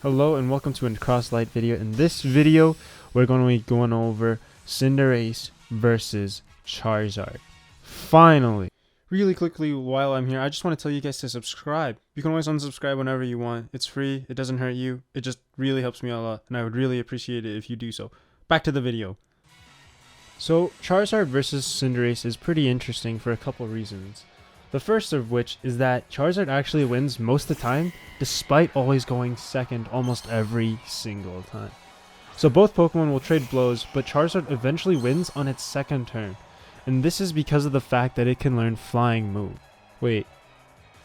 Hello and welcome to a cross-light video. In this video, we're going to be going over Cinderace versus Charizard. Finally! Really quickly, while I'm here, I just want to tell you guys to subscribe. You can always unsubscribe whenever you want. It's free. It doesn't hurt you. It just really helps me out a lot, and I would really appreciate it if you do so. Back to the video. So, Charizard versus Cinderace is pretty interesting for a couple reasons. The first of which is that Charizard actually wins most of the time, despite always going second almost every single time. So both Pokemon will trade blows, but Charizard eventually wins on its second turn. And this is because of the fact that it can learn Flying move. Wait,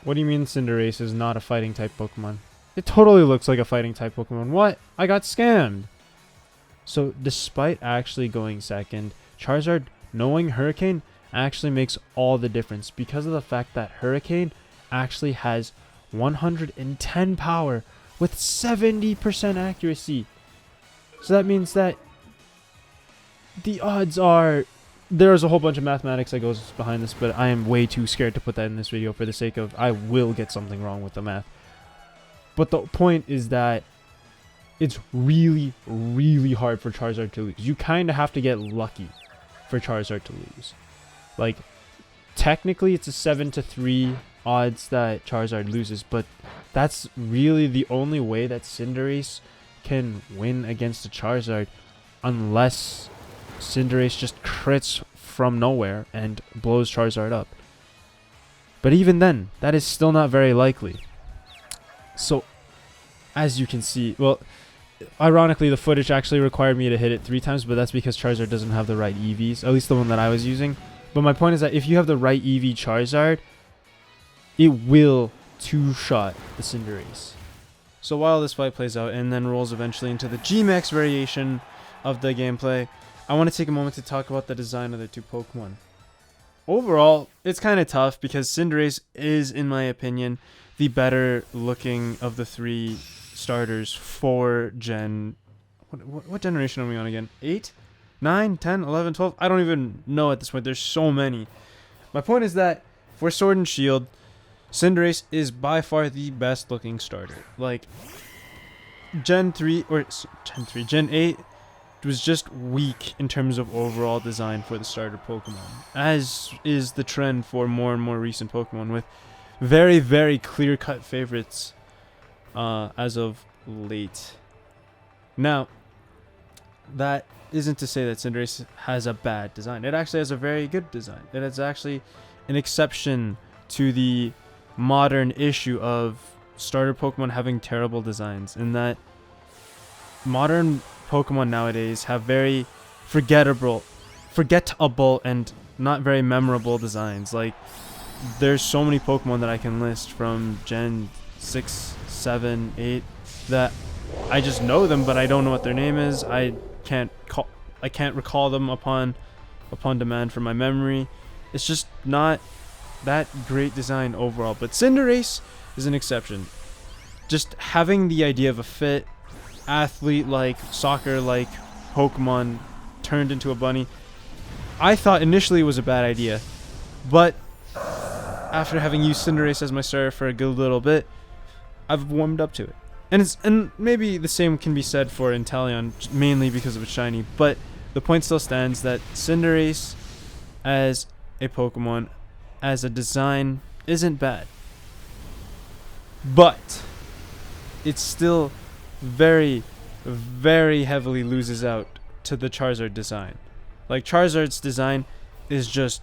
what do you mean Cinderace is not a fighting type Pokemon? It totally looks like a fighting type Pokemon. What? I got scammed! So despite actually going second, Charizard, knowing Hurricane, actually makes all the difference because of the fact that Hurricane actually has 110 power with 70% accuracy. So that means that the odds are, there's a whole bunch of mathematics that goes behind this, but I am way too scared to put that in this video for the sake of I will get something wrong with the math. But the point is that it's really, really hard for Charizard to lose. You kind of have to get lucky for Charizard to lose. Like, technically it's a 7-3 odds that Charizard loses, but that's really the only way that Cinderace can win against a Charizard, unless Cinderace just crits from nowhere and blows Charizard up. But even then, that is still not very likely. So, as you can see, well, ironically the footage actually required me to hit it 3 times, but that's because Charizard doesn't have the right EVs, at least the one that I was using. But my point is that if you have the right EV Charizard, it will two-shot the Cinderace. So while this fight plays out and then rolls eventually into the G-Max variation of the gameplay, I want to take a moment to talk about the design of the two Pokemon. Overall, it's kind of tough because Cinderace is, in my opinion, the better looking of the 3 starters for Gen... What generation are we on again? 8? 9, 10, 11, 12? I don't even know at this point. There's so many. My point is that for Sword and Shield, Cinderace is by far the best looking starter. Like, Gen 8 was just weak in terms of overall design for the starter Pokemon, as is the trend for more and more recent Pokemon, with very, very clear-cut favorites as of late. Now, that isn't to say that Cinderace has a bad design. It actually has a very good design. It is actually an exception to the modern issue of starter Pokemon having terrible designs, in that modern Pokemon nowadays have very forgettable and not very memorable designs. Like, there's so many Pokemon that I can list from Gen 6, 7, 8 that I just know them, but I don't know what their name is. I can't recall them upon demand from my memory. It's just not that great design overall. But Cinderace is an exception. Just having the idea of a fit, athlete-like, soccer-like Pokemon turned into a bunny, I thought initially it was a bad idea. But after having used Cinderace as my starter for a good little bit, I've warmed up to it. And maybe the same can be said for Inteleon, mainly because of its shiny, but the point still stands that Cinderace as a Pokemon, as a design, isn't bad. But it still very, very heavily loses out to the Charizard design. Like, Charizard's design is just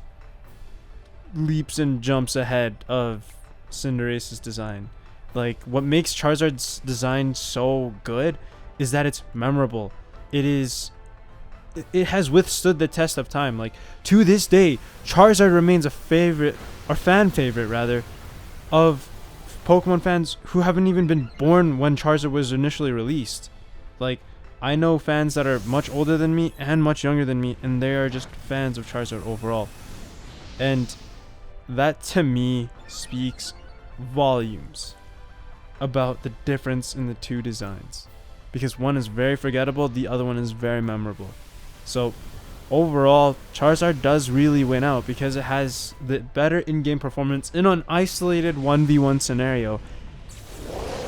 leaps and jumps ahead of Cinderace's design. Like, what makes Charizard's design so good is that it's memorable. It has withstood the test of time. Like, to this day, Charizard remains a favorite, or fan favorite rather, of Pokemon fans who haven't even been born when Charizard was initially released. Like, I know fans that are much older than me and much younger than me, and they are just fans of Charizard overall. And that, to me, speaks volumes about the difference in the two designs, because one is very forgettable, the other one is very memorable. So overall, Charizard does really win out because it has the better in-game performance in an isolated 1v1 scenario,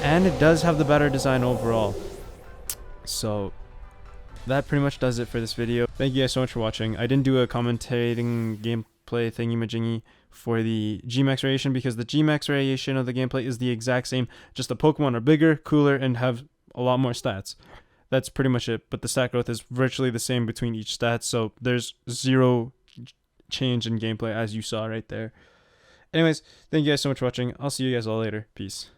and it does have the better design overall. So that pretty much does it for this video. Thank you guys so much for watching. I didn't do a commentating gameplay thingy-majingy for the G-Max variation because the G-Max variation of the gameplay is the exact same, just the Pokemon are bigger, cooler, and have a lot more stats. That's pretty much it, but the stat growth is virtually the same between each stat, so there's zero change in gameplay as you saw right there. Anyways, thank you guys so much for watching. I'll see you guys all later. Peace.